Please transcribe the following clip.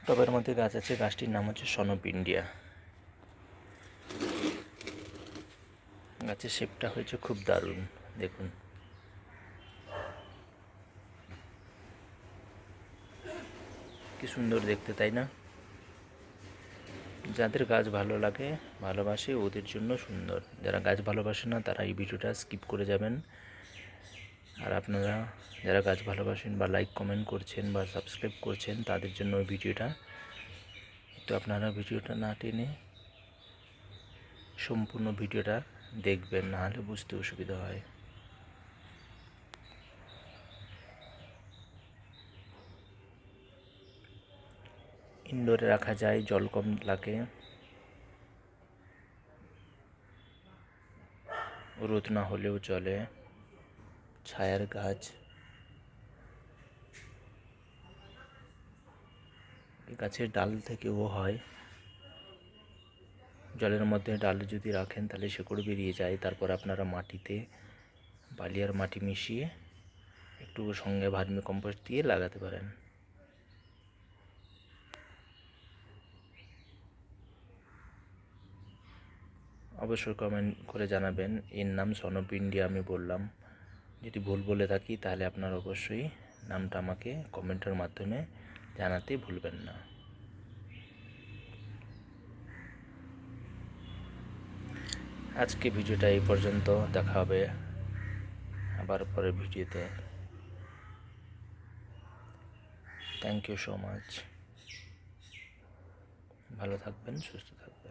টবের মধ্যে গাছ আছে, গাছটির নাম হচ্ছে সন অফ ইন্ডিয়া। গাছের শেপটা হয়েছে খুব দারুণ, দেখুন। কি সুন্দর দেখতে, তাই না? যাদের গাছ ভালো লাগে, ভালোবাসে, ওদের জন্য সুন্দর। যারা গাছ ভালোবাসে না তারা এই ভিডিওটা স্কিপ করে যাবেন। আর আপনারা যারা গাছ ভালোবাসেন বা লাইক কমেন্ট করছেন বা সাবস্ক্রাইব করছেন তাদের জন্য ওই ভিডিওটা। তো আপনারা ভিডিওটা না টেনে সম্পূর্ণ ভিডিওটা দেখবেন, নাহলে বুঝতে অসুবিধা হয়। ইনডোরে রাখা যায়, জল কম লাগে, রোদ না হলেও চলে, ছায়ার গাছ। গাছের ডাল থেকেও হয়, জলের মধ্যে ডাল যদি রাখেন তাহলে শেকড় বেরিয়ে যায়। তারপর আপনারা মাটিতে বালি আর মাটি মিশিয়ে একটু সঙ্গে ভার্মি কম্পোস্ট দিয়ে লাগাতে পারেন। অবশ্যই কমেন্ট করে জানাবেন। এর নাম সন অফ ইন্ডিয়া আমি বললাম। যদি ভুল বলে থাকি তাহলে আপনারা অবশ্যই নামটা আমাকে কমেন্টের মাধ্যমে জানাতে ভুলবেন না। আজকে ভিডিওটা এই পর্যন্ত, দেখা হবে আবার পরের ভিডিওতে। Thank you so much. ভালো থাকবেন, সুস্থ থাকবেন।